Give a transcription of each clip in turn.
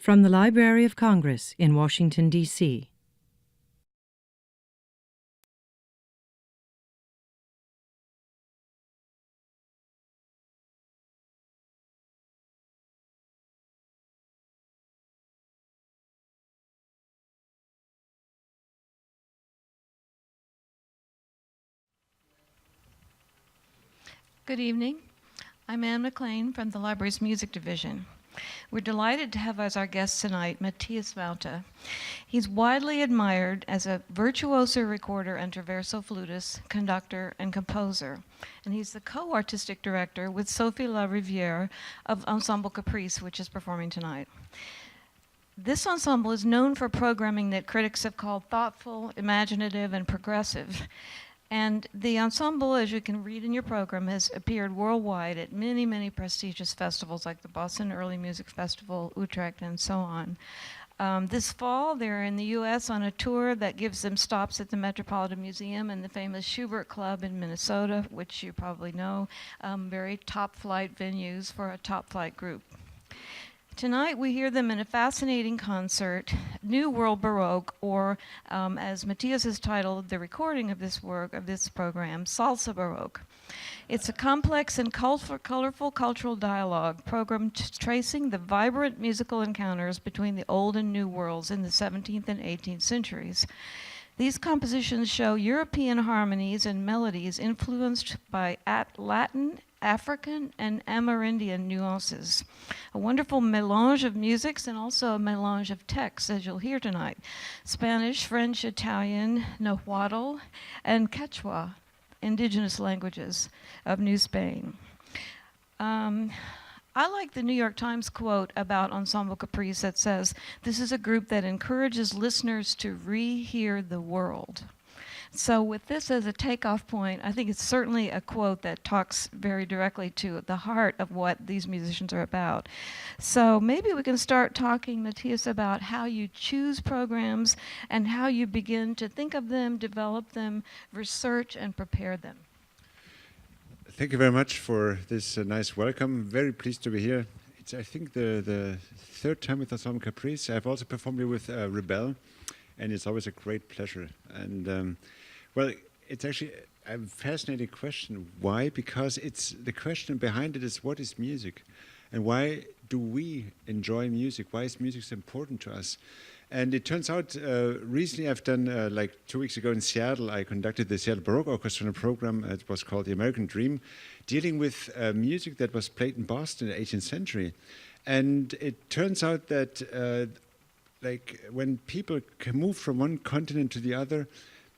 From the Library of Congress in Washington, D.C. Good evening. I'm Anne McLean from the library's music division. We're delighted to have as our guest tonight Matthias Maute. He's widely admired as a virtuoso recorder and traverso flutist, conductor, and composer. And he's the co-artistic director with Sophie La Riviere of Ensemble Caprice, which is performing tonight. This ensemble is known for programming that critics have called thoughtful, imaginative, and progressive. And the ensemble, as you can read in your program, has appeared worldwide at many, many prestigious festivals like the Boston Early Music Festival, Utrecht, and so on. This fall, they're in the U.S. on a tour that gives them stops at the Metropolitan Museum and the famous Schubert Club in Minnesota, which you probably know, very top-flight venues for a top-flight group. Tonight we hear them in a fascinating concert, New World Baroque, or as Matthias has titled the recording of this work, of this program, Salsa Baroque. It's a complex and colorful cultural dialogue program tracing the vibrant musical encounters between the old and new worlds in the 17th and 18th centuries. These compositions show European harmonies and melodies influenced by Latin, African, and Amerindian nuances. A wonderful melange of musics and also a melange of texts, as you'll hear tonight. Spanish, French, Italian, Nahuatl, and Quechua, indigenous languages of New Spain. I like the New York Times quote about Ensemble Caprice that says, "This is a group that encourages listeners to rehear the world." So with this as a takeoff point, I think it's certainly a quote that talks very directly to the heart of what these musicians are about. So maybe we can start talking, Matthias, about how you choose programs and how you begin to think of them, develop them, research, and prepare them. Thank you very much for this nice welcome. Very pleased to be here. It's, I think, the third time with Ensemble Caprice. I've also performed here with Rebel, and it's always a great pleasure. And well, it's actually a fascinating question. Why? Because it's the question behind it is, what is music? And why do we enjoy music? Why is music so important to us? And it turns out, recently I've done, like 2 weeks ago in Seattle, I conducted the Seattle Baroque Orchestra program. It was called The American Dream, dealing with music that was played in Boston in the 18th century. And it turns out that like when people moved from one continent to the other,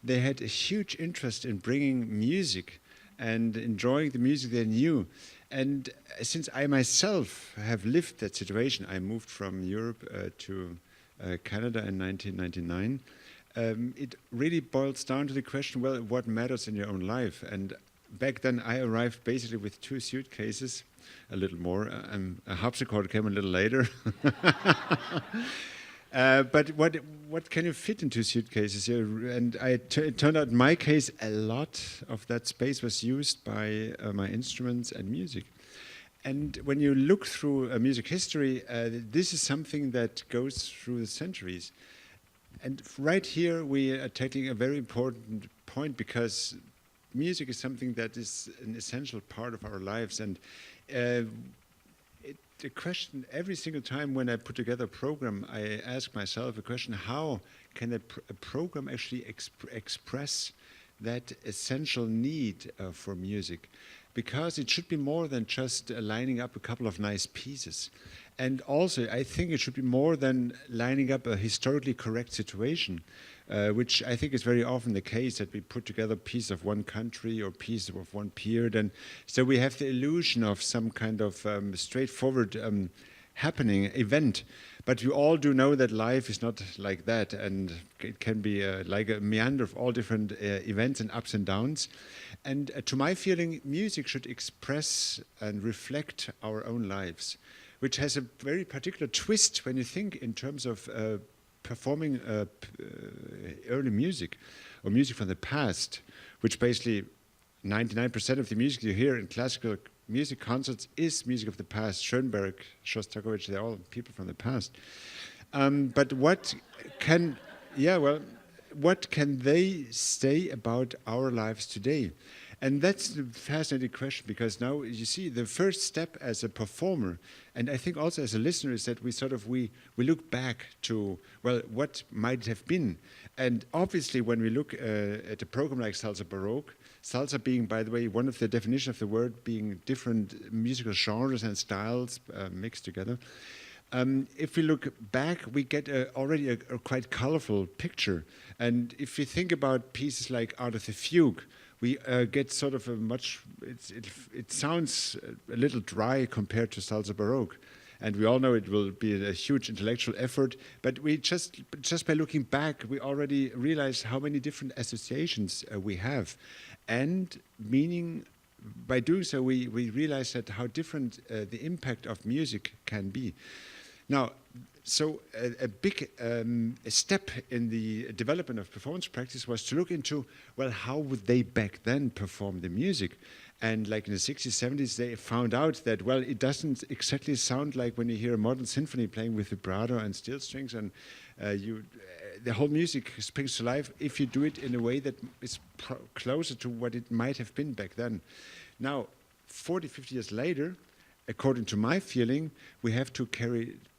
they had a huge interest in bringing music and enjoying the music they knew. And since I myself have lived that situation, I moved from Europe to Canada in 1999. It really boils down to the question, well, what matters in your own life? And back then I arrived basically with 2 suitcases, a little more. A harpsichord came a little later. But what can you fit into suitcases? And it turned out in my case, a lot of that space was used by my instruments and music. And when you look through music history, this is something that goes through the centuries. And right here, we are taking a very important point, because music is something that is an essential part of our lives. And the question, every single time when I put together a program, I ask myself a question: how can a program actually express that essential need for music? Because it should be more than just lining up a couple of nice pieces. And also, I think it should be more than lining up a historically correct situation, which I think is very often the case, that we put together pieces of one country or pieces of one period. And so we have the illusion of some kind of straightforward happening event. But you all do know that life is not like that, and it can be like a meander of all different events and ups and downs. And to my feeling, music should express and reflect our own lives, which has a very particular twist when you think in terms of performing early music or music from the past, which basically 99% of the music you hear in classical music concerts is music of the past. Schoenberg, Shostakovich, they're all people from the past. But what can, what can they say about our lives today? And that's the fascinating question, because now you see the first step as a performer, and I think also as a listener, is that we look back to, well, what might have been. And obviously when we look at a program like Salsa Baroque, salsa being, by the way, one of the definitions of the word being different musical genres and styles mixed together. If we look back, we get already a quite colorful picture. And if we think about pieces like Art of the Fugue, we get sort of a much, it sounds a little dry compared to Salsa Baroque. And we all know it will be a huge intellectual effort, but we just by looking back, we already realize how many different associations we have. And meaning, by doing so, we realize that how different the impact of music can be. Now, so a big step in the development of performance practice was to look into, well, how would they back then perform the music? And like in the 60s, 70s, they found out that, well, it doesn't exactly sound like when you hear a modern symphony playing with vibrato and steel strings, and the whole music springs to life if you do it in a way that is closer to what it might have been back then. Now, 40, 50 years later, according to my feeling, we have to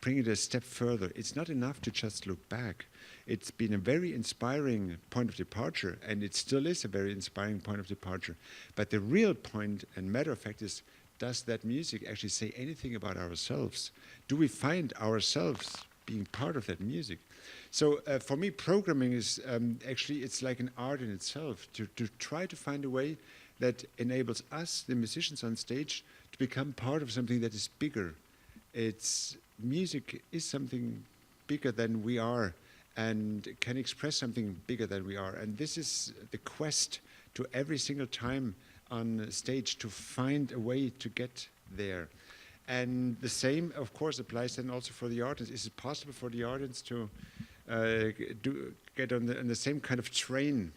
bring it a step further. It's not enough to just look back. It's been a very inspiring point of departure, and it still is a very inspiring point of departure. But the real point and matter of fact is, does that music actually say anything about ourselves? Do we find ourselves being part of that music? So for me, programming is actually, it's like an art in itself, to try to find a way that enables us, the musicians on stage, to become part of something that is bigger. Music is something bigger than we are, and can express something bigger than we are. And this is the quest to every single time on stage, to find a way to get there. And the same, of course, applies then also for the audience. Is it possible for the audience to get on the same kind of train,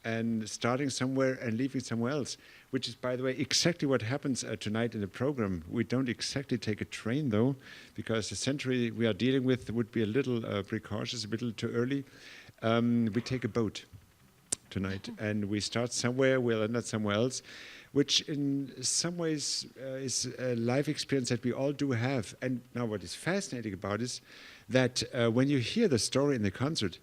and starting somewhere and leaving somewhere else, which is, by the way, exactly what happens tonight in the program. We don't exactly take a train, though, because the century we are dealing with would be a little precautious, a little too early. We take a boat tonight, and we start somewhere, we'll end up somewhere else, which in some ways is a life experience that we all do have. And now what is fascinating about is that when you hear the story in the concert,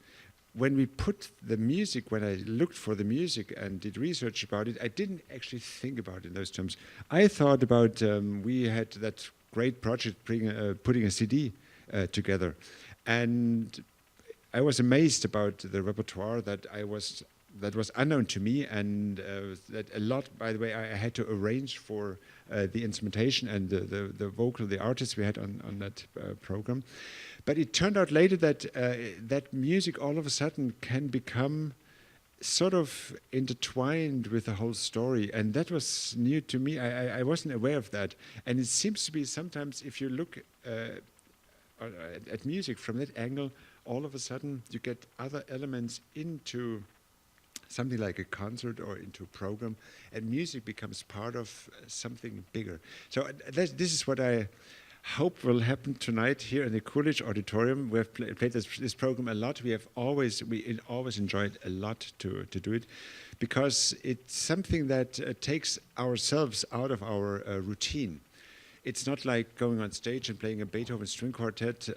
when we put the music, when I looked for the music and did research about it, I didn't actually think about it in those terms. I thought about, we had that great project putting a CD together. And I was amazed about the repertoire that was unknown to me, and that a lot, by the way, I had to arrange for the instrumentation and the vocal, the artists we had on that program. But it turned out later that that music all of a sudden can become sort of intertwined with the whole story, and that was new to me. I wasn't aware of that, and it seems to be sometimes, if you look at music from that angle, all of a sudden you get other elements into something like a concert or into a program, and music becomes part of something bigger. So this is what I hope will happen tonight here in the Coolidge Auditorium. We have played this program a lot. We always enjoyed a lot to do it, because it's something that takes ourselves out of our routine. It's not like going on stage and playing a Beethoven string quartet.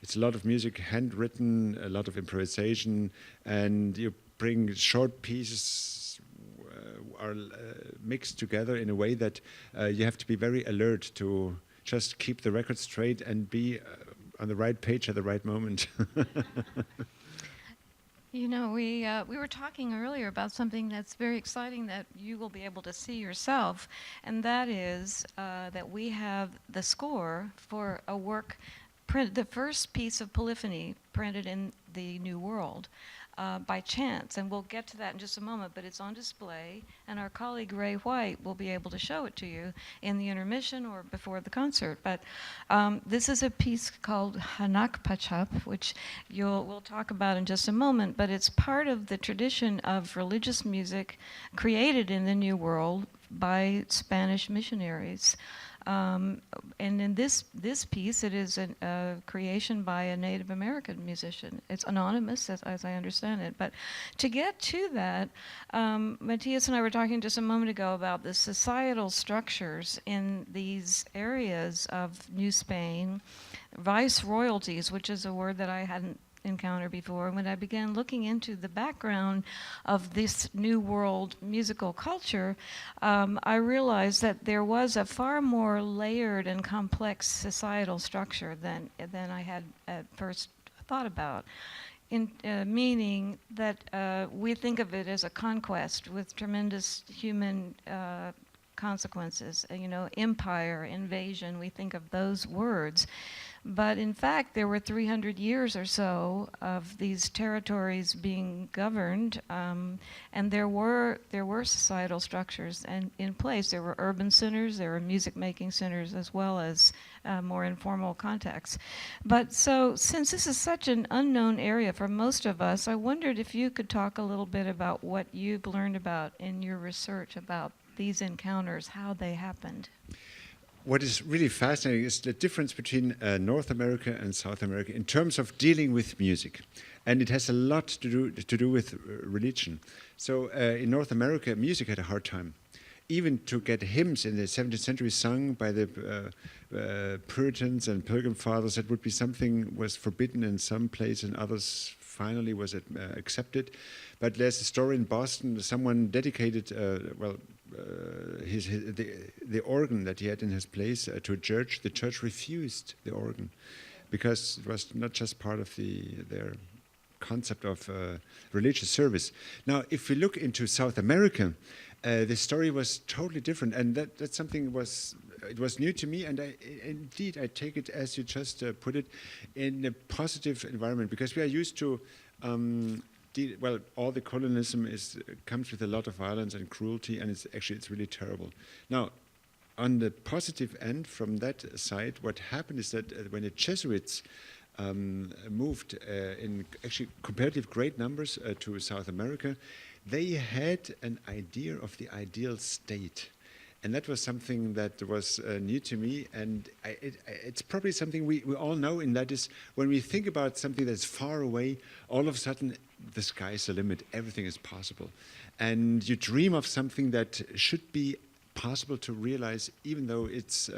It's a lot of music, handwritten, a lot of improvisation, and you bring short pieces are mixed together in a way that you have to be very alert to just keep the record straight and be on the right page at the right moment. You know, we were talking earlier about something that's very exciting that you will be able to see yourself, and that is that we have the score for a work, the first piece of polyphony printed in the New World. By chance, and we'll get to that in just a moment, but it's on display, and our colleague Ray White will be able to show it to you in the intermission or before the concert. But this is a piece called Hanak Pachap, which we'll talk about in just a moment, but it's part of the tradition of religious music created in the New World by Spanish missionaries. And in this piece, it is a creation by a Native American musician. It's anonymous, as I understand it. But to get to that, Matthias and I were talking just a moment ago about the societal structures in these areas of New Spain, viceroyalties, which is a word that I hadn't encountered before. When I began looking into the background of this New World musical culture, I realized that there was a far more layered and complex societal structure than I had at first thought about. Meaning that we think of it as a conquest with tremendous human consequences, empire, invasion, we think of those words. But in fact, there were 300 years or so of these territories being governed, and there were societal structures in place. There were urban centers, there were music-making centers, as well as more informal contexts. But so, since this is such an unknown area for most of us, I wondered if you could talk a little bit about what you've learned about in your research about these encounters, how they happened. What is really fascinating is the difference between North America and South America in terms of dealing with music. And it has a lot to do with religion. So in North America, music had a hard time. Even to get hymns in the 17th century sung by the Puritans and Pilgrim Fathers, that would be something was forbidden in some places, and others finally was accepted. But there's a story in Boston, someone dedicated, the organ that he had in his place to a church. The church refused the organ because it was not just part of their concept of religious service. Now, if we look into South America, the story was totally different, and that's something it was new to me, and indeed I take it, as you just put it, in a positive environment, because we are used to all the colonialism comes with a lot of violence and cruelty, and it's really terrible. Now, on the positive end, from that side, what happened is that when the Jesuits moved in actually comparative great numbers to South America, they had an idea of the ideal state. And that was something that was new to me, and it's probably something we all know, and that is when we think about something that's far away, all of a sudden the sky's the limit, everything is possible. And you dream of something that should be possible to realize, even though it's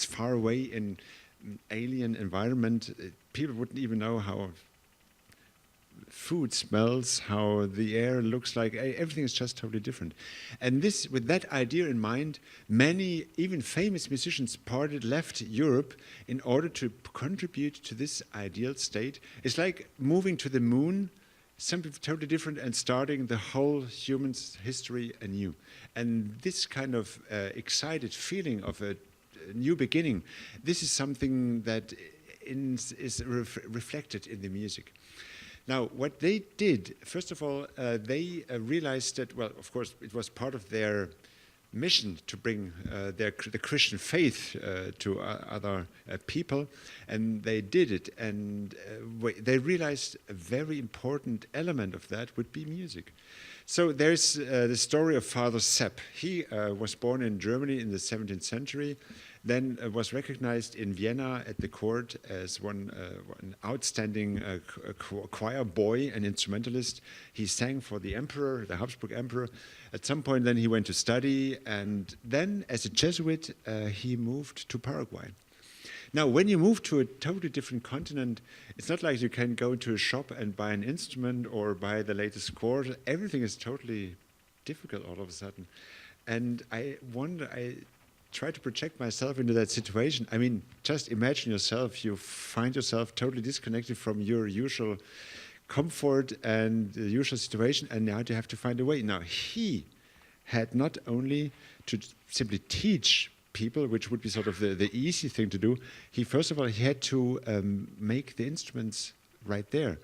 far away in an alien environment. People wouldn't even know how food smells, how the air looks like. Everything is just totally different. And this, with that idea in mind, many, even famous musicians left Europe in order to contribute to this ideal state. It's like moving to the moon, something totally different, and starting the whole human history anew. And this kind of excited feeling of a new beginning, this is something that is reflected in the music. Now, what they did, first of all, they realized that, well, of course, it was part of their mission to bring the Christian faith to other people, and they did it. And they realized a very important element of that would be music. So there's the story of Father Sepp. He was born in Germany in the 17th century, then was recognized in Vienna at the court as an outstanding choir boy and instrumentalist. He sang for the emperor, the Habsburg emperor. At some point then he went to study, and then as a Jesuit he moved to Paraguay. Now, when you move to a totally different continent, it's not like you can go to a shop and buy an instrument or buy the latest score. Everything is totally difficult all of a sudden. And I try to project myself into that situation. I mean, just imagine yourself, you find yourself totally disconnected from your usual comfort and the usual situation, and now you have to find a way. Now, he had not only to simply teach people, which would be sort of the easy thing to do. First of all, he had to make the instruments right there.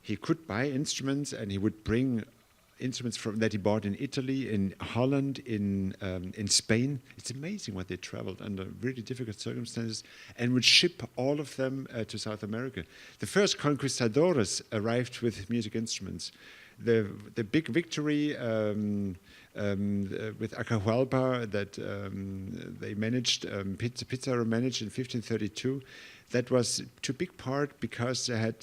He could buy instruments, and he would bring instruments that he bought in Italy, in Holland, in Spain. It's amazing what they traveled under really difficult circumstances, and would ship all of them to South America. The first conquistadores arrived with music instruments. the big victory with Atahualpa that they managed, Pizarro managed in 1532, that was to big part because they had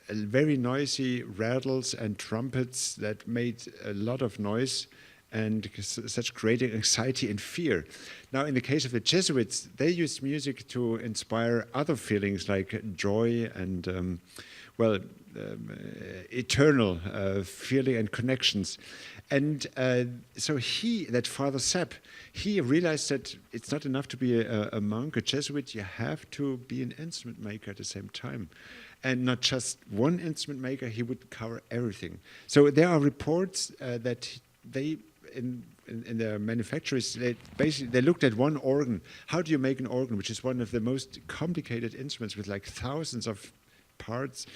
very noisy rattles and trumpets that made a lot of noise and such creating anxiety and fear. Now, in the case of the Jesuits, they used music to inspire other feelings like joy and, eternal feeling and connections. And so that Father Sepp, he realized that it's not enough to be a monk, a Jesuit, you have to be an instrument maker at the same time. And not just one instrument maker, he would cover everything. So there are reports that they, in their manufacturers, they looked at one organ. How do you make an organ, which is one of the most complicated instruments with like thousands of parts?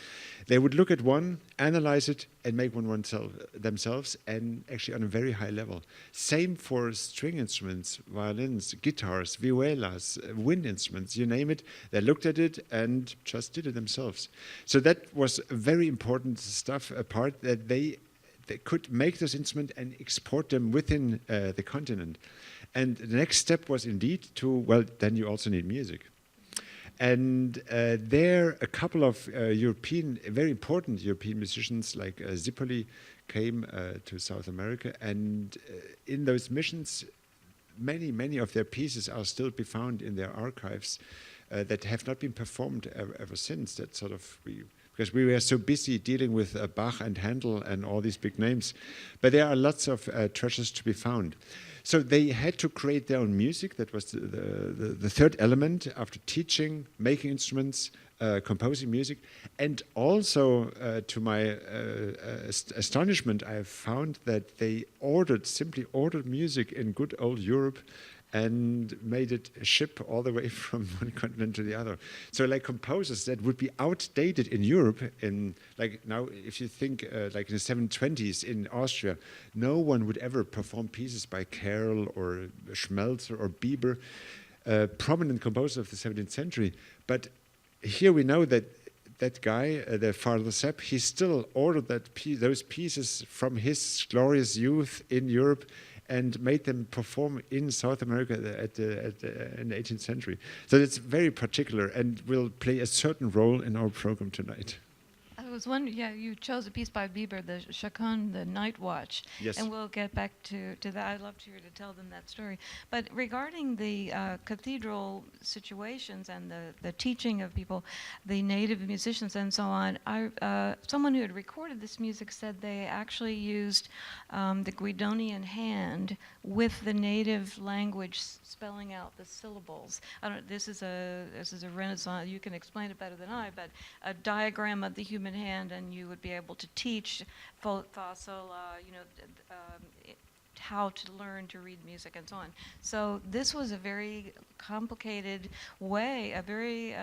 They would look at one, analyze it, and make one themselves, and actually on a very high level. Same for string instruments, violins, guitars, violas, wind instruments, you name it. They looked at it and just did it themselves. So that was very important stuff, a part that they could make this instrument and export them within the continent. And the next step was indeed then you also need music. And there, a couple of very important European musicians like Zipoli came to South America, and in those missions, many of their pieces are still be found in their archives that have not been performed ever since. That sort of because we were so busy dealing with Bach and Handel and all these big names, but there are lots of treasures to be found. So they had to create their own music. That was the third element after teaching, making instruments, composing music. And also, to my astonishment, I have found that they simply ordered music in good old Europe and made it ship all the way from one continent to the other. So like composers that would be outdated in Europe, like now if you think like in the 720s in Austria, no one would ever perform pieces by Carol or Schmelzer or Bieber, prominent composers of the 17th century. But here we know that that guy, the Father Sepp, he still ordered those pieces from his glorious youth in Europe and made them perform in South America in the 18th century. So it's very particular and will play a certain role in our program tonight. I was wondering, you chose a piece by Bieber, the Chaconne, the Night Watch. Yes. And we'll get back to that. I'd love to hear to tell them that story. But regarding the cathedral situations and the teaching of people, the native musicians and so on, someone who had recorded this music said they actually used the Guidonian hand with the native language spelling out the syllables. This is a Renaissance, you can explain it better than I, but a diagram of the human hand, and you would be able to teach fa, sol, la, how to learn to read music and so on. So this was a very complicated way, a very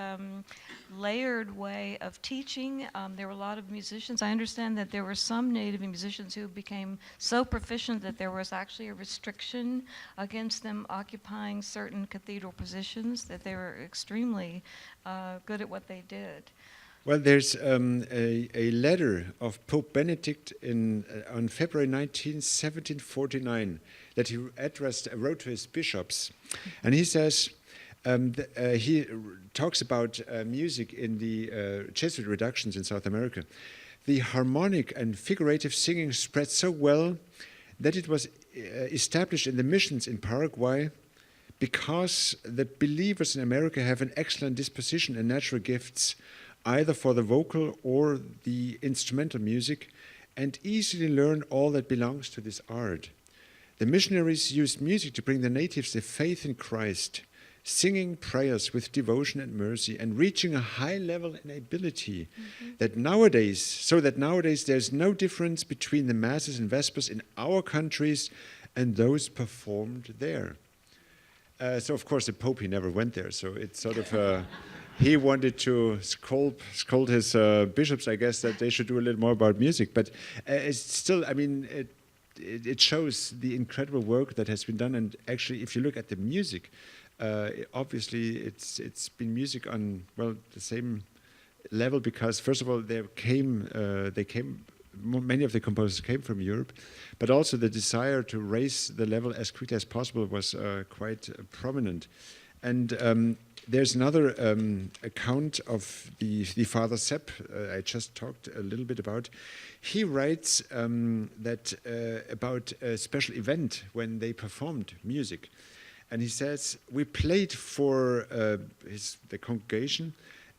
layered way of teaching. There were a lot of musicians. I understand that there were some native musicians who became so proficient that there was actually a restriction against them occupying certain cathedral positions, that they were extremely good at what they did. Well, there's a letter of Pope Benedict on February 19, 1749, that he wrote to his bishops. And he says, he talks about music in the Jesuit reductions in South America. The harmonic and figurative singing spread so well that it was established in the missions in Paraguay, because the believers in America have an excellent disposition and natural gifts, either for the vocal or the instrumental music, and easily learn all that belongs to this art. The missionaries used music to bring the natives the faith in Christ, singing prayers with devotion and mercy, and reaching a high level in ability that nowadays there's no difference between the masses and vespers in our countries and those performed there. So of course the Pope, he never went there, so it's sort of he wanted to scold his bishops, I guess, that they should do a little more about music. But it's still, I mean, it shows the incredible work that has been done. And actually, if you look at the music, obviously it's been music on, well, the same level, because first of all, they came many of the composers came from Europe, but also the desire to raise the level as quickly as possible was quite prominent. And there's another account of the Father Sepp I just talked a little bit about. He writes that about a special event when they performed music. And he says, we played for the congregation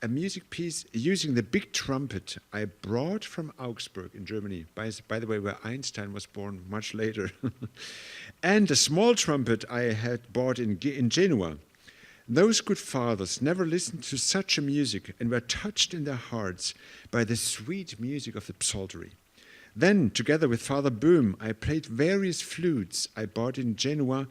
a music piece using the big trumpet I brought from Augsburg in Germany, by the way, where Einstein was born much later, and a small trumpet I had bought in Genoa. Those good fathers never listened to such a music and were touched in their hearts by the sweet music of the psaltery. Then, together with Father Böhm, I played various flutes I bought in Genoa,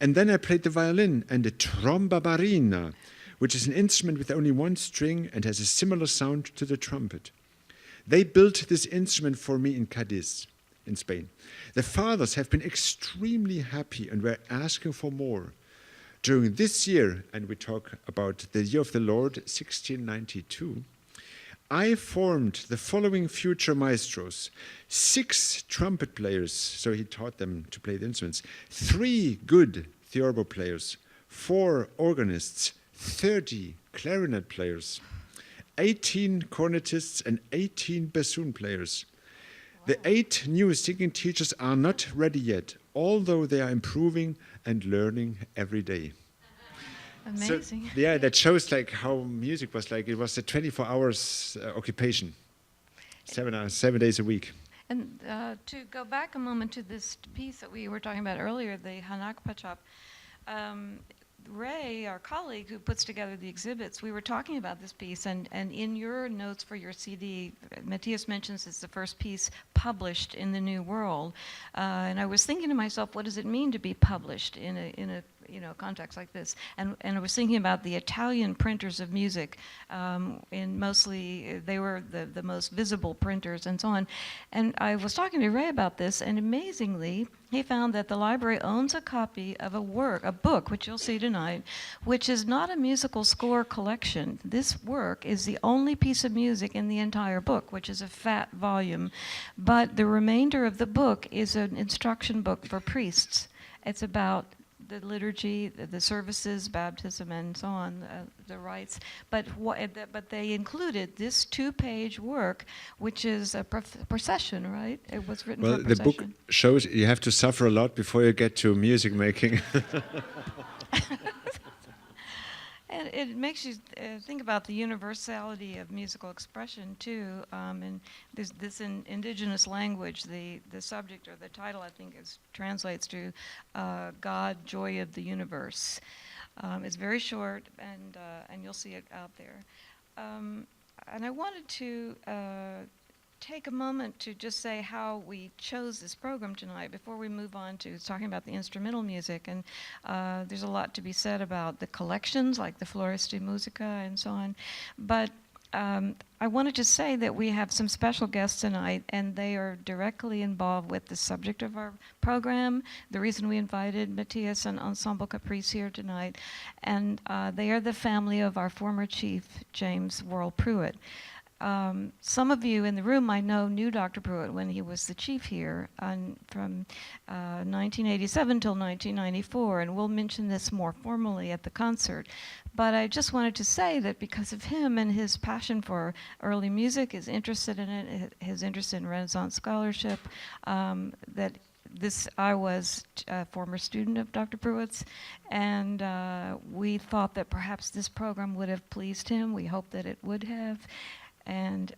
and then I played the violin and the tromba barina, which is an instrument with only one string and has a similar sound to the trumpet. They built this instrument for me in Cadiz, in Spain. The fathers have been extremely happy and were asking for more. During this year, and we talk about the year of the Lord, 1692, I formed the following future maestros: 6 trumpet players, so he taught them to play the instruments, 3 good theorbo players, 4 organists, 30 clarinet players, 18 cornetists, and 18 bassoon players. The 8 new singing teachers are not ready yet, although they are improving and learning every day. Amazing. So, yeah, that shows like how music was like. It was a 24 hours occupation, 7 hours, 7 days a week. And to go back a moment to this piece that we were talking about earlier, the Hanak Pachap, Ray, our colleague who puts together the exhibits, we were talking about this piece, and in your notes for your CD, Matthias mentions it's the first piece published in the New World. And I was thinking to myself, what does it mean to be published in a context like this? And I was thinking about the Italian printers of music, and mostly they were the most visible printers and so on. And I was talking to Ray about this, and amazingly, he found that the library owns a copy of a book, which you'll see tonight, which is not a musical score collection. This work is the only piece of music in the entire book, which is a fat volume. But the remainder of the book is an instruction book for priests. It's about the liturgy, the services, baptism, and so on, the rites. But they included this 2-page work, which is a procession, right? It was written for procession. The book shows you have to suffer a lot before you get to music making. And it makes you think about the universality of musical expression too. And there's this indigenous language. The subject or the title, I think, translates to God, Joy of the Universe. It's very short, and you'll see it out there. And I wanted to take a moment to just say how we chose this program tonight before we move on to talking about the instrumental music. And there's a lot to be said about the collections, like the Flores de Musica and so on. But I wanted to say that we have some special guests tonight, and they are directly involved with the subject of our program, the reason we invited Matthias and Ensemble Caprice here tonight. And they are the family of our former chief, James Worrell Pruitt. Some of you in the room I know knew Dr. Pruitt when he was the chief here from 1987 till 1994, and we'll mention this more formally at the concert. But I just wanted to say that because of him and his passion for early music, his interest in it, his interest in Renaissance scholarship, I was a former student of Dr. Pruitt's, and we thought that perhaps this program would have pleased him. We hope that it would have. And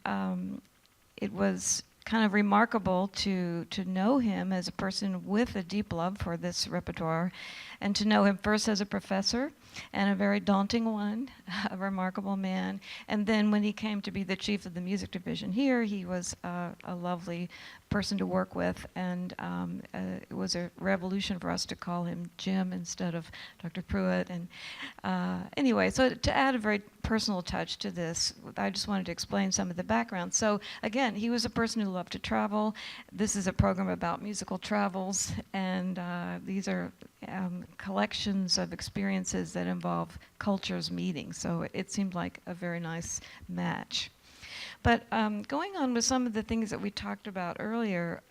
it was kind of remarkable to know him as a person with a deep love for this repertoire, and to know him first as a professor, and a very daunting one, a remarkable man. And then when he came to be the chief of the music division here, he was a lovely person to work with, and it was a revolution for us to call him Jim instead of Dr. Pruitt. And anyway, so to add a very personal touch to this, I just wanted to explain some of the background. So again, he was a person who loved to travel. This is a program about musical travels, and these are collections of experiences that involve cultures meeting. So it seemed like a very nice match. But going on with some of the things that we talked about earlier,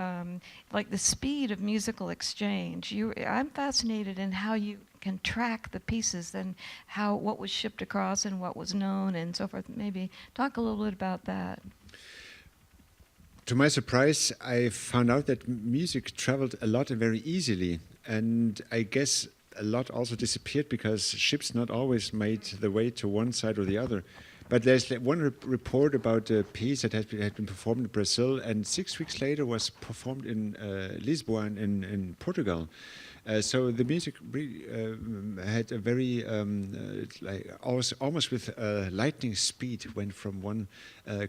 like the speed of musical exchange, I'm fascinated in how you can track the pieces and what was shipped across and what was known and so forth. Maybe talk a little bit about that. To my surprise, I found out that music traveled a lot and very easily. And I guess a lot also disappeared because ships not always made the way to one side or the other. But there's one report about a piece that had been performed in Brazil, and 6 weeks later was performed in Lisbon in Portugal. So the music really had a very almost with lightning speed went from one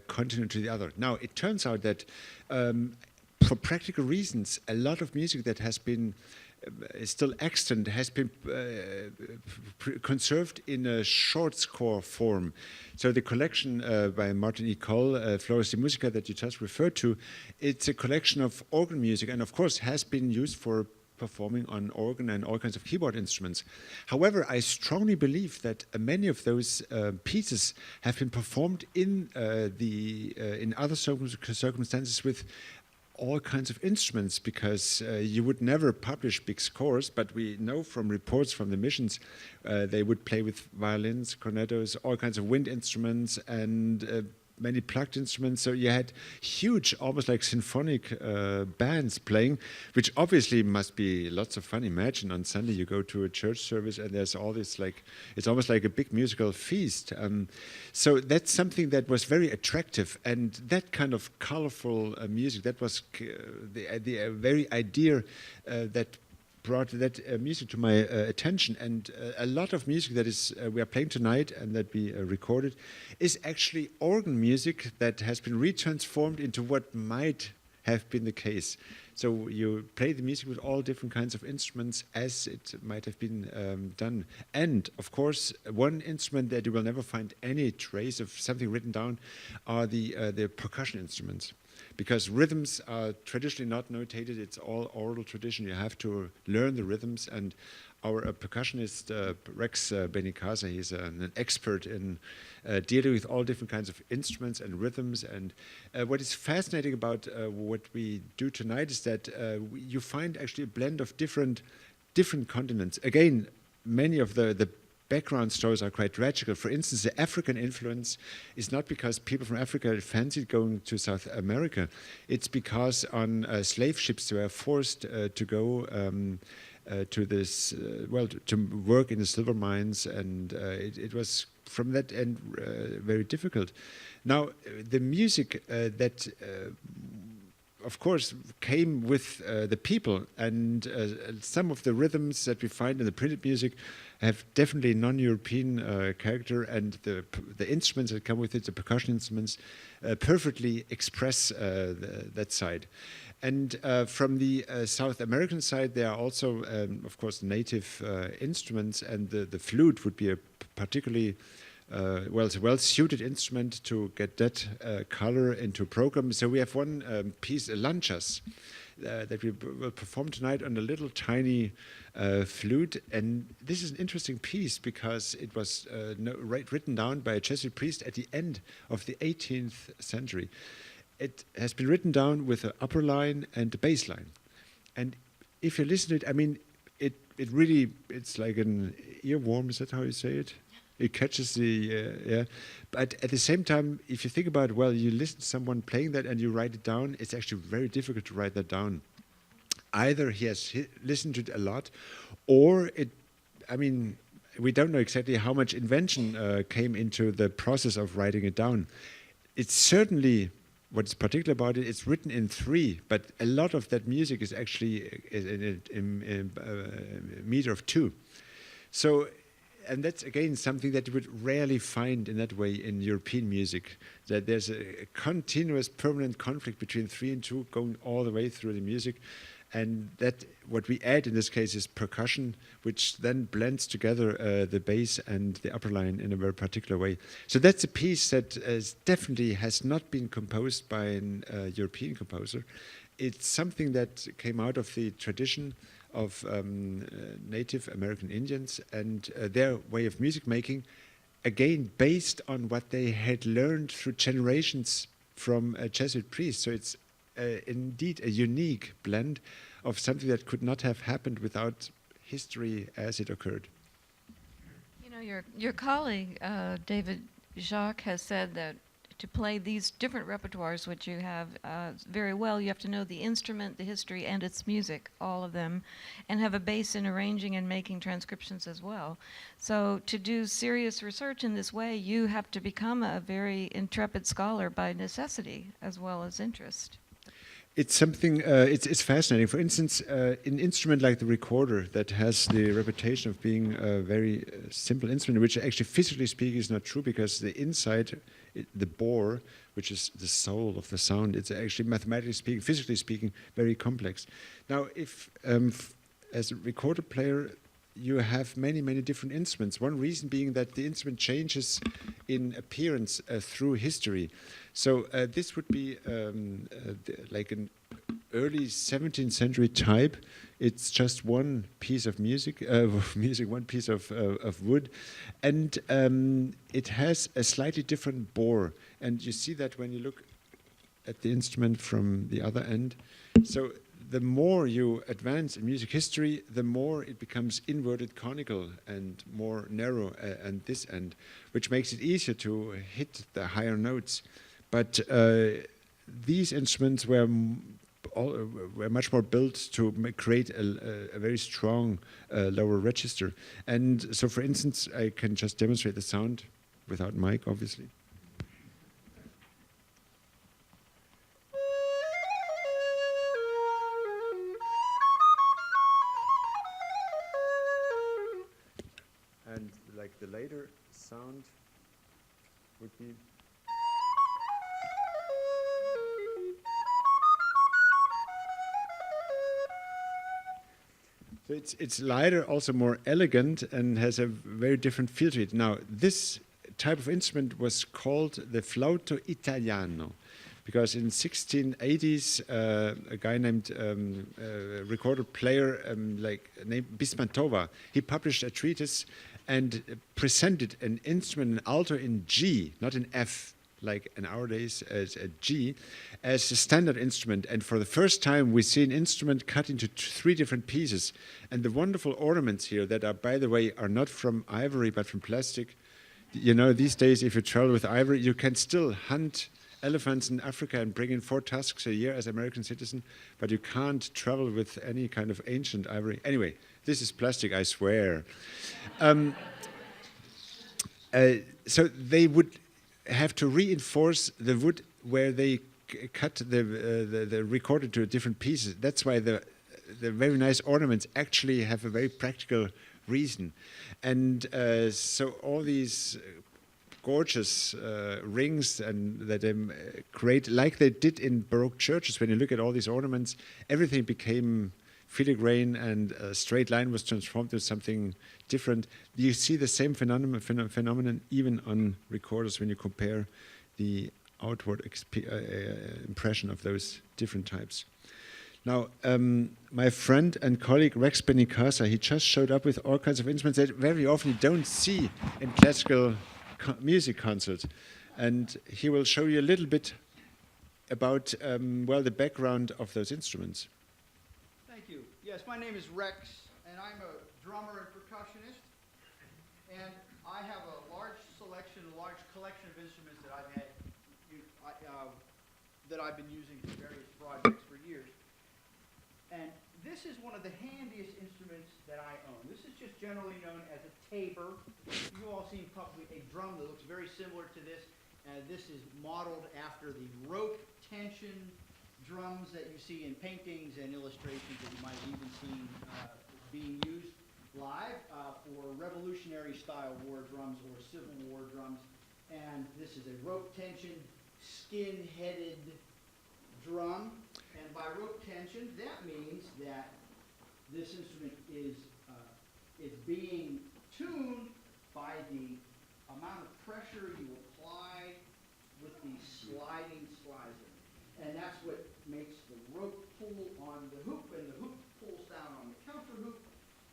continent to the other. Now it turns out that for practical reasons, a lot of music that has been is still extant has been conserved in a short score form. So the collection by Martin E. Cole, Flores de Musica, that you just referred to, it's a collection of organ music, and of course has been used for performing on organ and all kinds of keyboard instruments. However, I strongly believe that many of those pieces have been performed in in other circumstances with all kinds of instruments, because you would never publish big scores, but we know from reports from the missions they would play with violins, cornetos, all kinds of wind instruments, and many plucked instruments. So you had huge, almost like symphonic bands playing, which obviously must be lots of fun. Imagine on Sunday you go to a church service and there's all this, like, it's almost like a big musical feast. So that's something that was very attractive, and that kind of colorful music, that was the very idea that brought that music to my attention. And a lot of music that is we are playing tonight and that we recorded is actually organ music that has been retransformed into what might have been the case. So you play the music with all different kinds of instruments as it might have been done. And of course, one instrument that you will never find any trace of something written down are the percussion instruments. Because rhythms are traditionally not notated, it's all oral tradition. You have to learn the rhythms, and our percussionist, Rex Benicasa, he's an expert in dealing with all different kinds of instruments and rhythms. And what is fascinating about what we do tonight is that you find actually a blend of different continents. Again, many of the background stories are quite tragical. For instance, the African influence is not because people from Africa fancied going to South America. It's because on slave ships they were forced to go to this, to work in the silver mines, and it was from that end very difficult. Now, the music that of course, came with the people, and some of the rhythms that we find in the printed music have definitely non-European character, and the instruments that come with it, the percussion instruments, perfectly express that side. And from the South American side, there are also, of course, native instruments, and the flute would be a particularly it's a well-suited instrument to get that color into a program. So we have one piece, lanchas, that we will perform tonight on a little tiny flute. And this is an interesting piece because it was written down by a Jesuit priest at the end of the 18th century. It has been written down with an upper line and a bass line. And if you listen to it, I mean, it really, it's like an earworm, is that how you say it? It catches the, But at the same time, if you think about it, well, you listen to someone playing that and you write it down, it's actually very difficult to write that down. Either he has listened to it a lot, or we don't know exactly how much invention came into the process of writing it down. It's certainly, what's particular about it, it's written in 3, but a lot of that music is actually in a meter of 2. So, and that's, again, something that you would rarely find in that way in European music, that there's a continuous, permanent conflict between 3 and 2 going all the way through the music. And that what we add in this case is percussion, which then blends together the bass and the upper line in a very particular way. So that's a piece that definitely has not been composed by a European composer. It's something that came out of the tradition of Native American Indians and their way of music making, again, based on what they had learned through generations from a Jesuit priest. So it's indeed a unique blend of something that could not have happened without history as it occurred. You know, your colleague, David Jacques, has said that to play these different repertoires, which you have very well, you have to know the instrument, the history, and its music, all of them, and have a base in arranging and making transcriptions as well. So to do serious research in this way, you have to become a very intrepid scholar by necessity as well as interest. It's something, it's fascinating. For instance, an instrument like the recorder that has the reputation of being a very simple instrument, which actually physically speaking is not true, because the inside, the bore, which is the soul of the sound, it's actually mathematically speaking, physically speaking, very complex. Now, if as a recorder player, you have many, many different instruments. One reason being that the instrument changes in appearance through history. So this would be like an early 17th century type. It's just one piece of music, one piece of wood, and it has a slightly different bore. And you see that when you look at the instrument from the other end. So the more you advance in music history, the more it becomes inverted conical and more narrow at this end, which makes it easier to hit the higher notes. But these instruments were much more built to create a very strong lower register. And so, for instance, I can just demonstrate the sound without mic, obviously. And like the later sound would be. So it's lighter, also more elegant, and has a very different feel to it. Now, this type of instrument was called the flauto italiano, because in 1680s, a guy named recorder player named Bismantova, he published a treatise and presented an instrument, an alto in G, not in F, like in our days as a G, as a standard instrument. And for the first time, we see an instrument cut into three different pieces. And the wonderful ornaments here that are, by the way, are not from ivory, but from plastic. You know, these days, if you travel with ivory, you can still hunt elephants in Africa and bring in 4 tusks a year as American citizen, but you can't travel with any kind of ancient ivory. Anyway, this is plastic, I swear. So they would have to reinforce the wood where they cut the recorder to different pieces. That's why the very nice ornaments actually have a very practical reason. And so all these gorgeous rings and that they create, like they did in Baroque churches, when you look at all these ornaments, everything became filigrane, and a straight line was transformed to something different. You see the same phenomenon even on recorders when you compare the outward impression of those different types. Now, my friend and colleague Rex Benicasa, he just showed up with all kinds of instruments that very often you don't see in classical music concerts. And he will show you a little bit about, well, the background of those instruments. Thank you. Yes, my name is Rex, and I'm a drummer and percussionist. And I have a large collection of instruments that I've had, that I've been using for various projects for years. And this is one of the handiest instruments that I own. This is just generally known as a tabor. You all seen probably a drum that looks very similar to this. This is modeled after the rope tension drums that you see in paintings and illustrations that you might have even seen being used live for revolutionary style war drums or Civil War drums. And this is a rope tension, skin-headed drum. And by rope tension, that means that this instrument is being tuned by the amount of pressure you apply with the sliding slicer. And that's what makes the rope pull on the hoop, and the hoop pulls down on the counter hoop,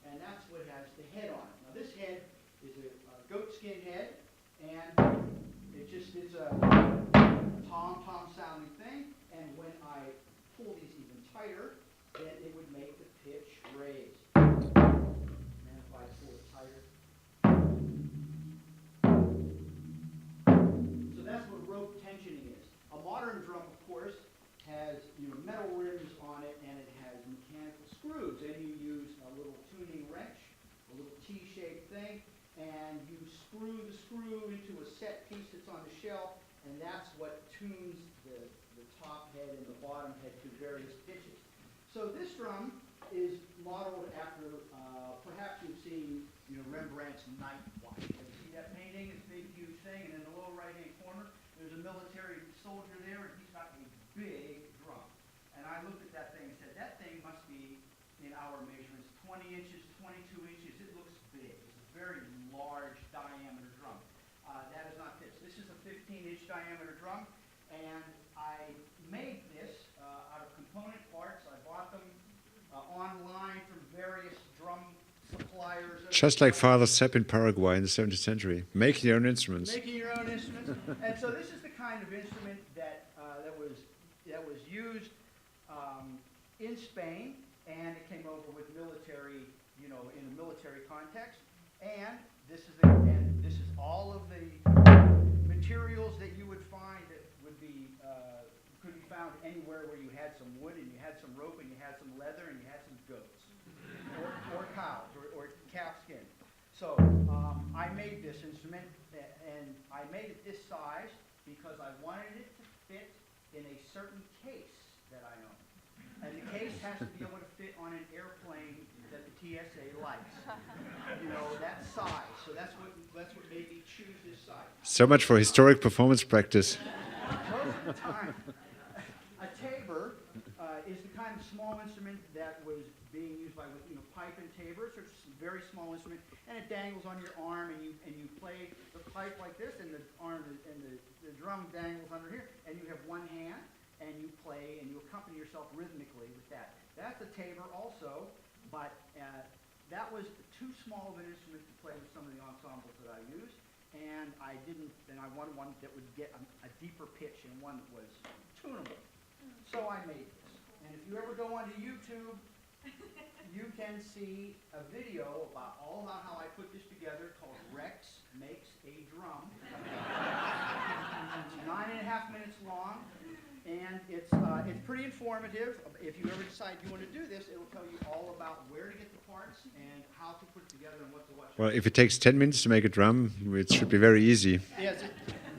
and that's what has the head on it. Now this head is a goat skin head, and it's a tom-tom sound. tighter, then it would make the pitch raise. And if I pull it tighter. So that's what rope tensioning is. A modern drum, of course, has metal rims on it, and it has mechanical screws. And you use a little tuning wrench, a little T-shaped thing, and you screw the screw into a set piece that's on the shelf, and that's what tunes the top head and the bottom head to various pitches. So this drum is modeled after, perhaps you've seen Rembrandt's Night Watch. You see that painting? It's a big, huge thing, and in the lower right-hand corner, there's a military soldier there, and he's got a big drum. And I looked at that thing and said, that thing must be, in our measurements, 20 inches, 22 inches. It looks big. It's a very large diameter drum. That is not this. This is a 15-inch diameter drum, and I made this out of component parts. I bought them online from various drum suppliers. Just like Father Sepp in Paraguay in the 17th century, making your own instruments. Making your own instruments. And so this is the kind of instrument that was used in Spain, and it came over with military, in a military context. And this is all of the materials that you would find that would be could be found anywhere where you had some wood and you had some rope and you had some leather and you had some goats or cows or calf skin. So I made this instrument, and I made it this size because I wanted it to fit in a certain case that I own. And the case has to be able to fit on an airplane that the TSA likes. That size. So that's what made me choose this size. So much for historic performance practice. Most of the time, a tabor is the kind of small instrument that was being used by pipe and tabors. So it's a very small instrument, and it dangles on your arm, and you play the pipe like this, and the arm and the drum dangles under here, and you have one hand, and you play and you accompany yourself rhythmically with that. That's a tabor also, but that was too small of an instrument to play with some of the ensembles that I used, and I wanted one that would get a deeper pitch and one that was tunable. So I made this. And if you ever go onto YouTube, you can see a video all about how I put this together called Rex Makes a Drum. It's 9.5 minutes long, and it's pretty informative. If you ever decide you want to do this, it'll tell you all about where to get the parts and how to put it together and what to watch. Well, if it takes 10 minutes to make a drum, it should be very easy. Yeah, it's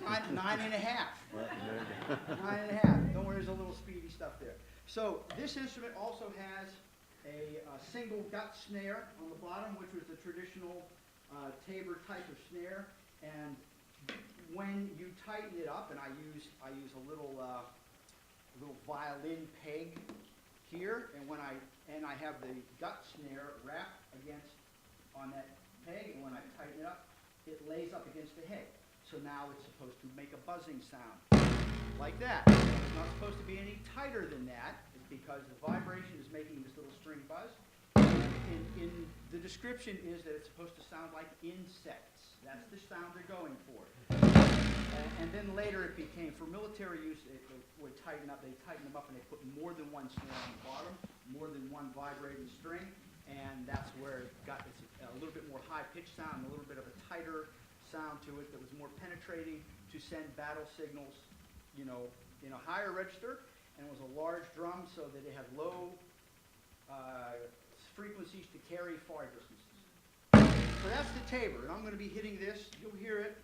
9.5. 9.5. Don't worry, there's a little speedy stuff there. So this instrument also has a single gut snare on the bottom, which was the traditional tabor type of snare. And when you tighten it up, and I use a little violin peg here, and I have the gut snare wrapped on that peg, and when I tighten it up, it lays up against the head. So now it's supposed to make a buzzing sound like that. It's not supposed to be any tighter than that because the vibration is making this little string buzz. In the description is that it's supposed to sound like insects. That's the sound they're going for. And then later it became, for military use, they would tighten up. They tighten them up and they put more than one snare on the bottom, more than one vibrating string, and that's where it got a little bit more high-pitched sound, and a little bit of a tighter sound to it that was more penetrating to send battle signals, in a higher register, and it was a large drum so that it had low frequencies to carry far distances. So that's the tabor, and I'm going to be hitting this. You'll hear it.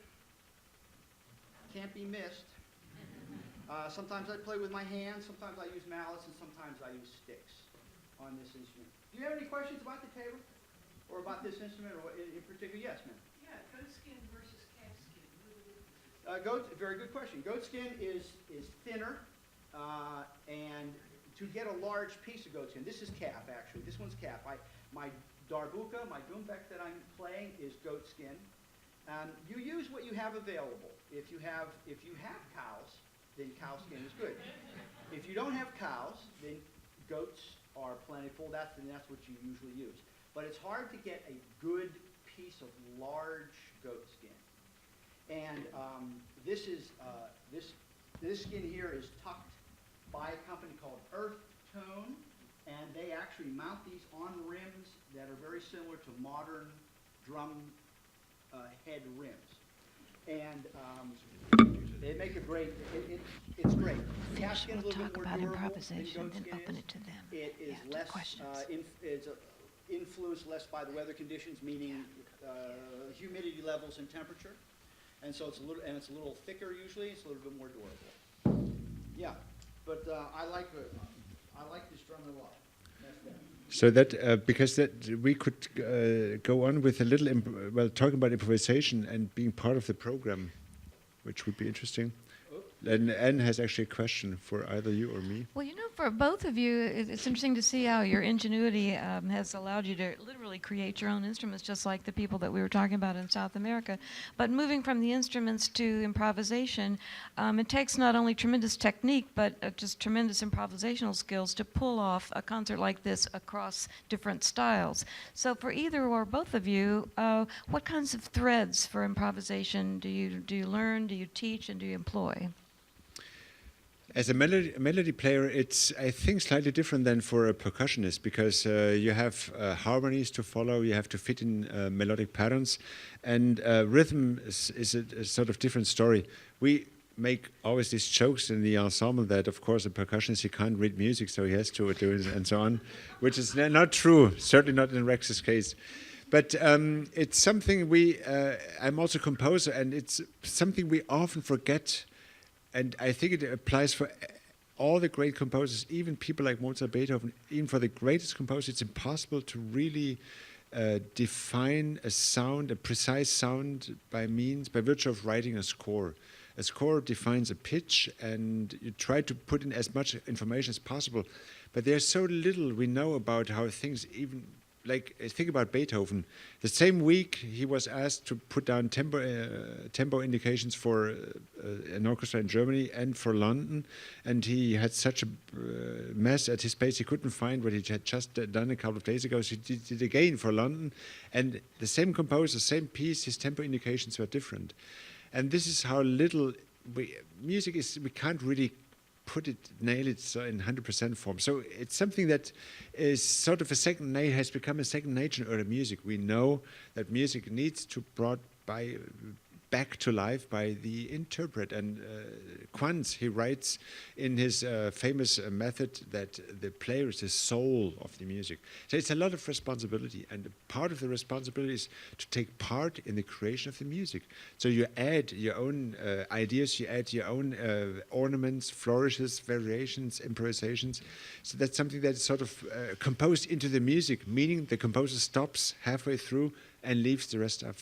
Can't be missed. Sometimes I play with my hands, sometimes I use mallets, and sometimes I use sticks on this instrument. Do you have any questions about the tabor? Or about this instrument, or in particular? Yes, ma'am. Yeah, goat skin versus calf skin. Very good question. Goat skin is thinner, and to get a large piece of goat skin, this is calf actually. This one's calf. My darbuka, my goombek that I'm playing is goat skin. You use what you have available. If you have cows, then cow skin is good. If you don't have cows, then goats are plentiful. That's what you usually use. But it's hard to get a good piece of large goat skin. And this skin here is tucked by a company called Earth Tone, and they actually mount these on rims that are very similar to modern drum head rims. And they make a great, it's great. Calfskin is a little bit more durable than goatskin is. It is less, it's influenced less by the weather conditions, meaning humidity levels and temperature. And so it's a little thicker usually. It's a little bit more durable. Yeah, but I like this drum a lot. So that because that we could go on with a little talking about improvisation and being part of the program, which would be interesting. And Anne has actually a question for either you or me. Well, for both of you, it's interesting to see how your ingenuity has allowed you to literally create your own instruments, just like the people that we were talking about in South America. But moving from the instruments to improvisation, it takes not only tremendous technique, but just tremendous improvisational skills to pull off a concert like this across different styles. So for either or both of you, what kinds of threads for improvisation do you learn, do you teach, and do you employ? As a melody player, it's, I think, slightly different than for a percussionist, because you have harmonies to follow, you have to fit in melodic patterns, and rhythm is a sort of different story. We make always these jokes in the ensemble that, of course, a percussionist, he can't read music, so he has to do it, and so on, which is not true, certainly not in Rex's case. But it's something I'm also a composer, and it's something we often forget. And I think it applies for all the great composers, even people like Mozart, Beethoven. Even for the greatest composers, it's impossible to really define a sound, a precise sound, by virtue of writing a score. A score defines a pitch, and you try to put in as much information as possible. But there's so little we know about how things even. Like, think about Beethoven. The same week he was asked to put down tempo indications for an orchestra in Germany and for London, and he had such a mess at his pace he couldn't find what he had just done a couple of days ago, so he did it again for London. And the same composer, same piece, his tempo indications were different. And this is how little music is, we can't really nail it in 100% form. So it's something that is sort of has become a second nature in early music. We know that music needs to brought back to life by the interpret. And Quantz, he writes in his famous method that the player is the soul of the music. So it's a lot of responsibility, and part of the responsibility is to take part in the creation of the music. So you add your own ideas, you add your own ornaments, flourishes, variations, improvisations. So that's something that's sort of composed into the music, meaning the composer stops halfway through and leaves the rest up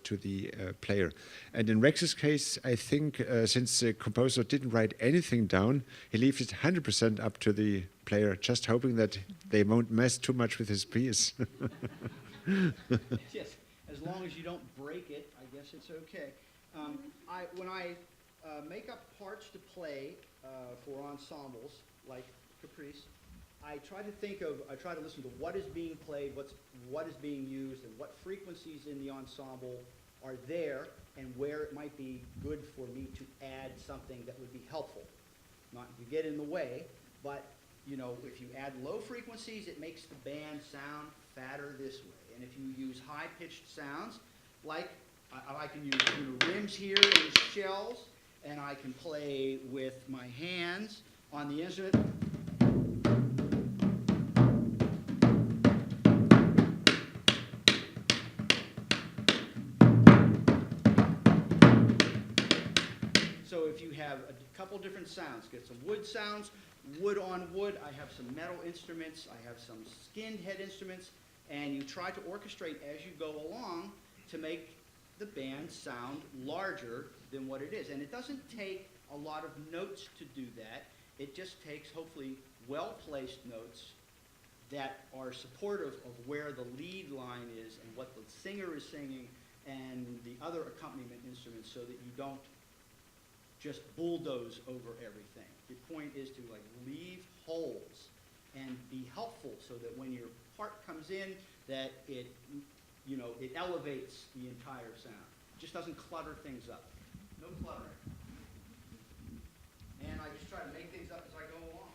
to the player. And in Rex's case, I think since the composer didn't write anything down, he leaves it 100% up to the player, just hoping that they won't mess too much with his piece. Yes, as long as you don't break it, I guess it's okay. When I make up parts to play for ensembles like Caprice, I try to listen to what is being played, what is being used, and what frequencies in the ensemble are there, and where it might be good for me to add something that would be helpful. Not to get in the way, but if you add low frequencies, it makes the band sound fatter this way. And if you use high-pitched sounds, like I can use rims here and shells, and I can play with my hands on the instrument. So if you have a couple different sounds, get some wood sounds, wood on wood, I have some metal instruments, I have some skinned head instruments, and you try to orchestrate as you go along to make the band sound larger than what it is. And it doesn't take a lot of notes to do that. It just takes, hopefully, well-placed notes that are supportive of where the lead line is and what the singer is singing and the other accompaniment instruments, so that you don't just bulldoze over everything. The point is to leave holes and be helpful, so that when your part comes in, that it elevates the entire sound. It just doesn't clutter things up. No cluttering. And I just try to make things up as I go along.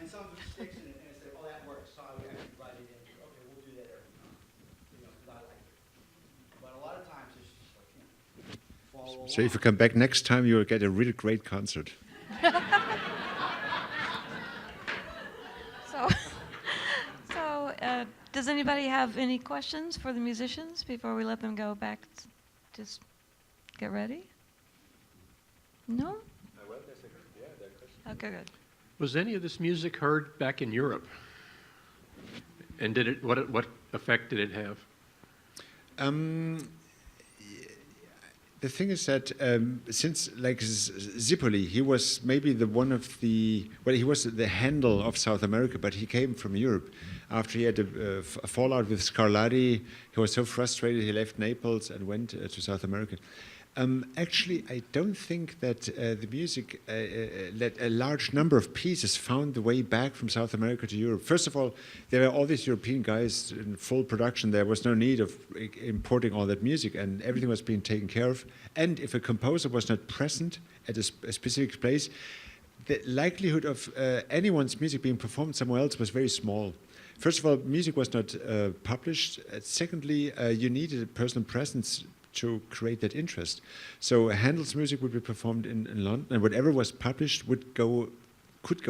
And some of it sticks, and I say, oh, that so I would actually write it in. Okay, we'll do that every time, because I like it. But a lot of times it's just like, follow So if you come back next time, you'll get a really great concert. So, does anybody have any questions for the musicians before we let them go back? Just get ready? No? Okay, good. Was any of this music heard back in Europe? And what effect did it have? The thing is that since like Zipoli, he was maybe he was the Handel of South America, but he came from Europe. After he had a fallout with Scarlatti, he was so frustrated he left Naples and went to South America. Actually, I don't think that the music, that a large number of pieces found the way back from South America to Europe. First of all, there were all these European guys in full production. There was no need of importing all that music, and everything was being taken care of. And if a composer was not present at a specific place, the likelihood of anyone's music being performed somewhere else was very small. First of all, music was not published. Secondly, you needed a personal presence to create that interest. So Handel's music would be performed in London, and whatever was published could go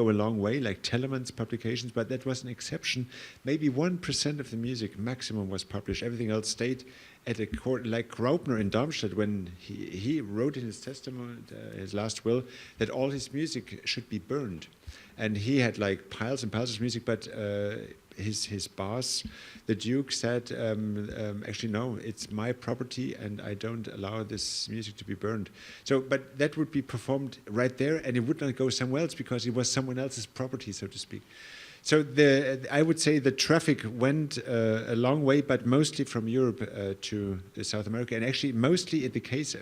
a long way, like Telemann's publications, but that was an exception. Maybe 1% of the music maximum was published. Everything else stayed at a court, like Graupner in Darmstadt, when he wrote in his testament, his last will, that all his music should be burned. And he had like piles and piles of music, but his boss, the Duke, said, actually, no, it's my property and I don't allow this music to be burned. So, but that would be performed right there, and it would not go somewhere else because it was someone else's property, so to speak. So I would say the traffic went a long way, but mostly from Europe to South America, and actually mostly in the case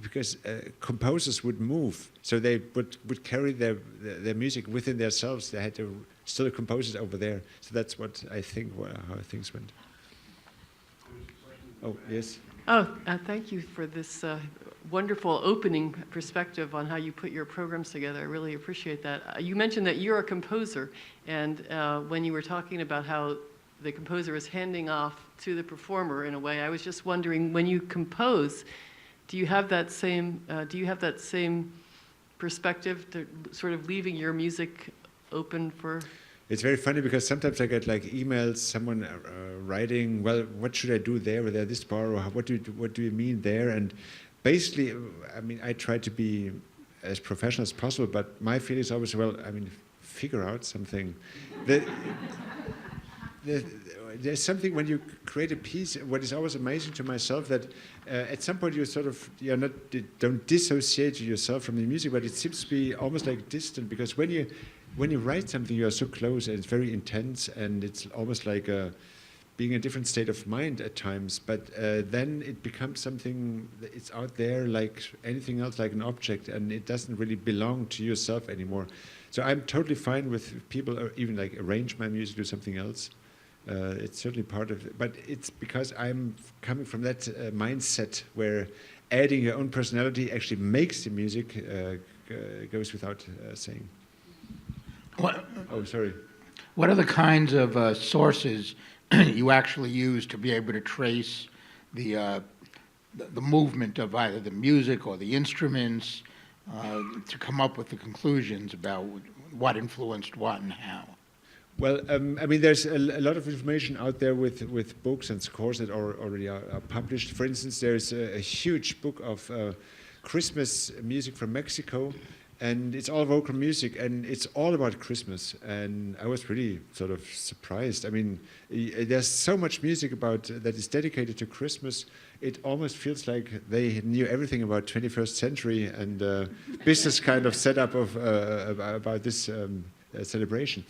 because composers would move, so they would carry their music within themselves. They had to still compose it over there. So that's what I think how things went. Oh yes. Oh, thank you for this wonderful opening perspective on how you put your programs together. I really appreciate that. You mentioned that you're a composer, and when you were talking about how the composer is handing off to the performer in a way, I was just wondering, when you compose, do you have that same perspective, to sort of leaving your music open for? It's very funny because sometimes I get like emails, someone writing, well, what should I do there or there, this bar, or what do you mean there? And basically, I mean, I try to be as professional as possible, but my feeling is always, well, I mean, figure out something. There's something when you create a piece, what is always amazing to myself, that at some point don't dissociate yourself from the music, but it seems to be almost like distant, because when you write something, you are so close and it's very intense, and it's almost like being in a different state of mind at times. But then it becomes something that it's out there like anything else, like an object, and it doesn't really belong to yourself anymore. So I'm totally fine with people even like arrange my music, do something else. It's certainly part of it, but it's because I'm coming from that mindset where adding your own personality actually makes the music goes without saying. Oh, sorry. What are the kinds of sources you actually use to be able to trace the movement of either the music or the instruments to come up with the conclusions about what influenced what and how? Well, I mean, there's a lot of information out there with books and scores that already are published. For instance, there's a huge book of Christmas music from Mexico, and it's all vocal music, and it's all about Christmas. And I was really sort of surprised. I mean, there's so much music that is dedicated to Christmas. It almost feels like they knew everything about 21st century and business kind of setup of about this celebration.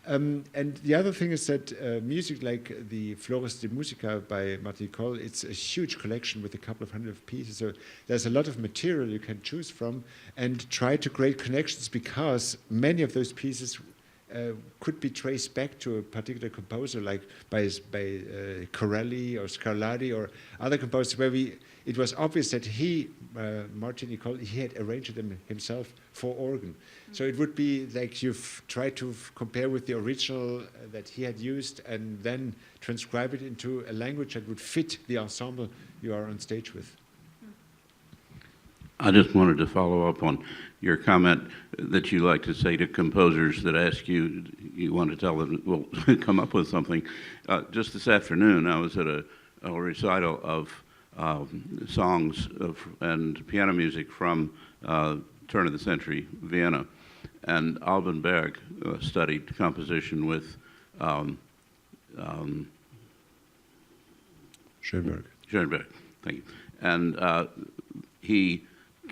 And the other thing is that music like the Flores de Musica by Martí Coll, it's a huge collection with a couple of hundred pieces. So there's a lot of material you can choose from and try to create connections, because many of those pieces could be traced back to a particular composer, like by Corelli or Scarlatti or other composers, where it was obvious that Martin, he had arranged them himself for organ. So it would be like you've tried to compare with the original that he had used and then transcribe it into a language that would fit the ensemble you are on stage with. I just wanted to follow up on your comment that you like to say to composers that ask you, you want to tell them, well, come up with something. Just this afternoon, I was at a recital of songs and piano music from turn of the century Vienna, and Alban Berg studied composition with Schönberg. Schoenberg, thank you. And he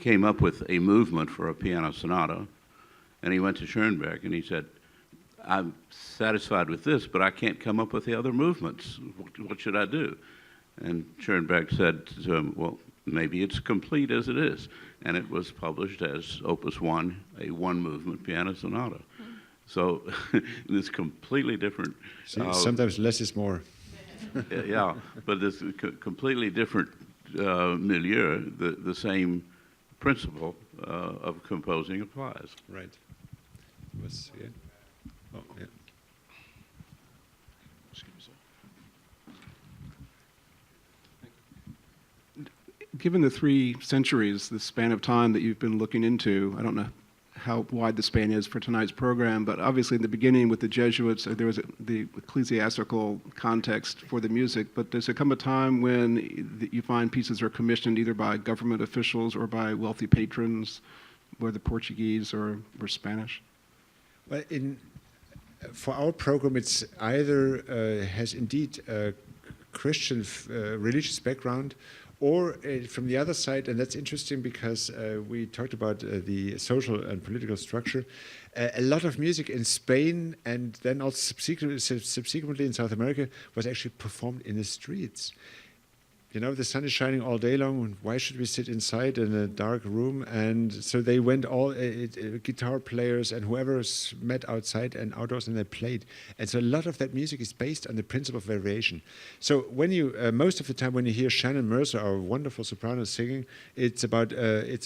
came up with a movement for a piano sonata, and he went to Schoenberg and he said, I'm satisfied with this, but I can't come up with the other movements. What should I do? And Schoenberg said to him, well, maybe it's complete as it is. And it was published as Opus 1, a one-movement piano sonata. So it's completely different. Sometimes less is more. Yeah, but this completely different milieu, the same principle of composing applies. Right. Yeah. Oh, yeah. Given the 3 centuries, the span of time that you've been looking into, I don't know how wide the span is for tonight's program, but obviously in the beginning with the Jesuits, there was the ecclesiastical context for the music, but does there come a time when you find pieces are commissioned either by government officials or by wealthy patrons, whether Portuguese or Spanish? Well, for our program, it's either has indeed a Christian religious background, or from the other side, and that's interesting because we talked about the social and political structure. A lot of music in Spain and then also subsequently in South America was actually performed in the streets. You know, the sun is shining all day long. Why should we sit inside in a dark room? And so they went all guitar players and whoever met outside and outdoors, and they played. And so a lot of that music is based on the principle of variation. So when you most of the time when you hear Shannon Mercer, our wonderful soprano, singing, it's about a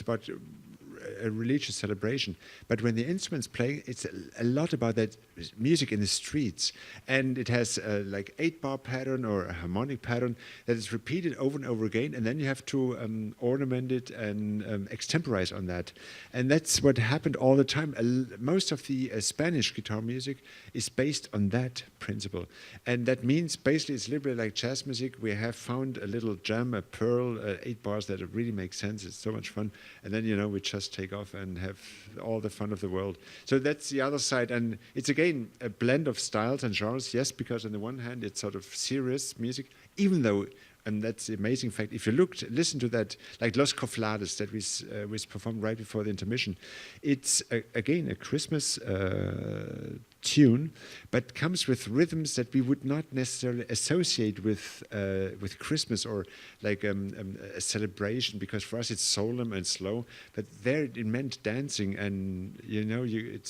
religious celebration. But when the instruments play, it's a lot about that music in the streets. And it has like 8-bar pattern or a harmonic pattern that is repeated over and over again. And then you have to ornament it and extemporize on that. And that's what happened all the time. Most of the Spanish guitar music is based on that principle. And that means basically it's a little bit like jazz music. We have found a little gem, a pearl, 8 bars that really make sense. It's so much fun. And then, you know, we just take off and have all the fun of the world. So that's the other side. And it's again a blend of styles and genres, yes, because on the one hand it's sort of serious music, even though, and that's the amazing fact, if you listen to that, like Los Coflades that was performed right before the intermission, it's again a Christmas tune, but comes with rhythms that we would not necessarily associate with Christmas or like a celebration, because for us it's solemn and slow, but there it meant dancing, and you know, you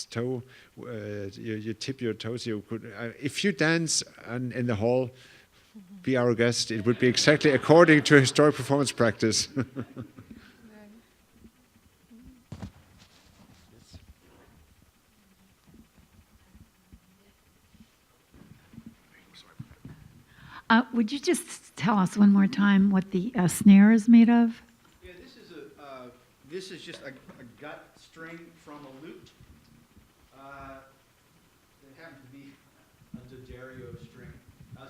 tip your toes. You could, if you dance in the hall, be our guest. It would be exactly according to historic performance practice. Would you just tell us one more time what the snare is made of? Yeah, this is just a gut string from a lute. It happens to be a D'Addario string.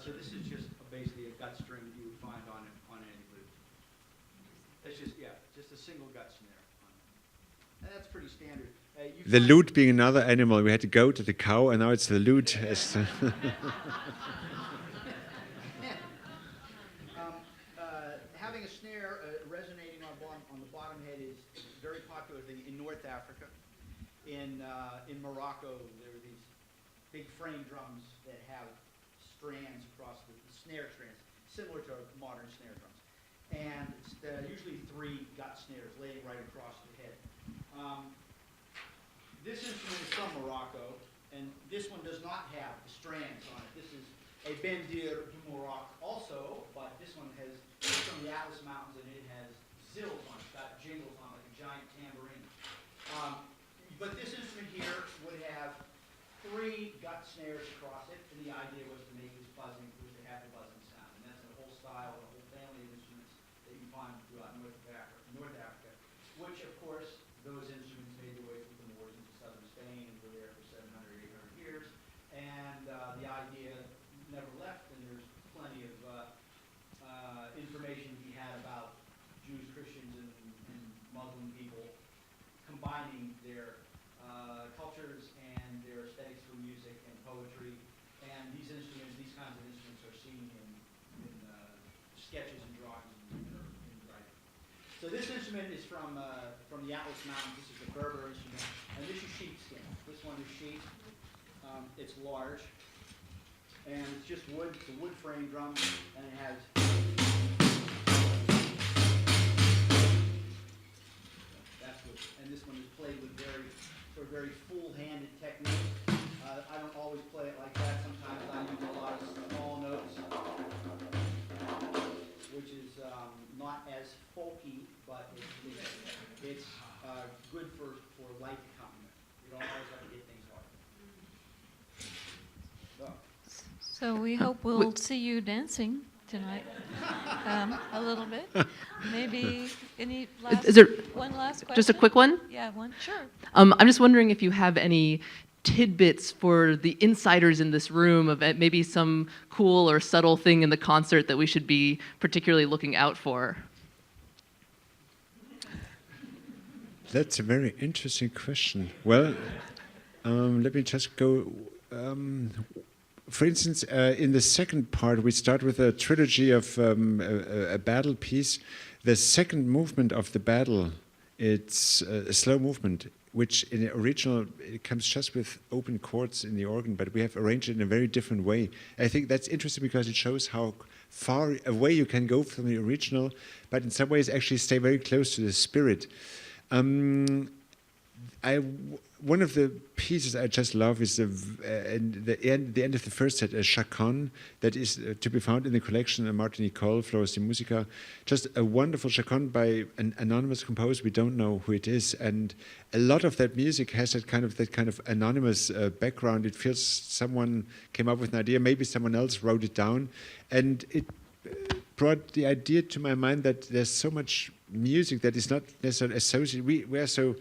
So this is just basically a gut string that you would find on any lute. That's just a single gut snare on it. And that's pretty standard. The lute being another animal, we had to go to the cow, and now it's the lute. Having a snare resonating on the bottom head is a very popular thing in North Africa. In Morocco, there are these big frame drums that have strands across the snare strands, similar to modern snare drums. And it's usually 3 gut snares laying right across the head. This instrument is from Morocco, And this one does not have the strands on it. This is a bendir du Maroc also, but this one it's from the Atlas Mountains, and it has zills on it. It's got jingles on it, like a giant tambourine. But this instrument here would have 3 gut snares across it, and the idea was to make this buzzing, was to have the buzzing sound. And that's a whole style, a whole family of instruments that you find throughout North Africa, which, of course, those instruments made their way through the moors into southern Spain and were there for 700, 800 years. And the idea never left, and there's plenty of information to be had about Jews, Christians, and Muslim people combining their cultures and their aesthetics for music and poetry. And these instruments, these kinds of instruments, are seen in sketches and drawings and in writing. So this instrument is from the Atlas Mountains. This is the Berber instrument, and this is sheepskin. This one is sheep. It's large, and it's just wood. It's a wood frame drum, and it has. That's wood, and this one is played with very full-handed technique. I don't always play it like that. Sometimes I use a lot of small notes, which is not as folky, but it's good for light accompaniment. You don't always have to hit things hard. So we hope we'll see you dancing tonight a little bit. Maybe any last, one last question? Just a quick one? Yeah, one, sure. I'm just wondering if you have any tidbits for the insiders in this room of maybe some cool or subtle thing in the concert that we should be particularly looking out for. That's a very interesting question. Well, let me just go. For instance, in the second part, we start with a trilogy of a battle piece. The second movement of the battle, it's a slow movement, which in the original, it comes just with open chords in the organ, but we have arranged it in a very different way. I think that's interesting because it shows how far away you can go from the original, but in some ways actually stay very close to the spirit. One of the pieces I just love is the end of the first set, a chaconne, that is to be found in the collection of Martin Nicole, Flores de Musica. Just a wonderful chaconne by an anonymous composer. We don't know who it is, and a lot of that music has that kind of anonymous background. It feels someone came up with an idea, maybe someone else wrote it down, and it brought the idea to my mind that there's so much music that is not necessarily associated. We are so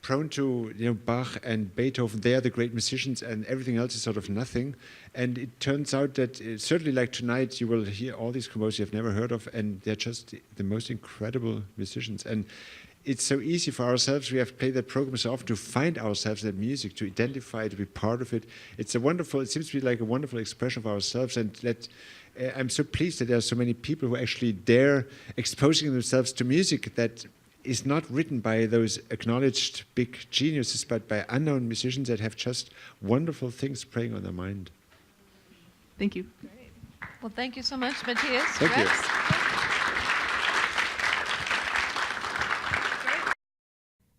prone to, Bach and Beethoven. They are the great musicians, and everything else is sort of nothing. And it turns out that certainly, like tonight, you will hear all these composers you've never heard of, and they're just the most incredible musicians. And it's so easy for ourselves. We have played that program so often to find ourselves in that music, to identify, to be part of it. It seems to be like a wonderful expression of ourselves, and I'm so pleased that there are so many people who actually dare exposing themselves to music that is not written by those acknowledged big geniuses, but by unknown musicians that have just wonderful things playing on their mind. Thank you. Great. Well, thank you so much, Matthias. Thank you.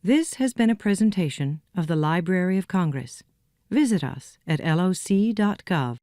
This has been a presentation of the Library of Congress. Visit us at loc.gov.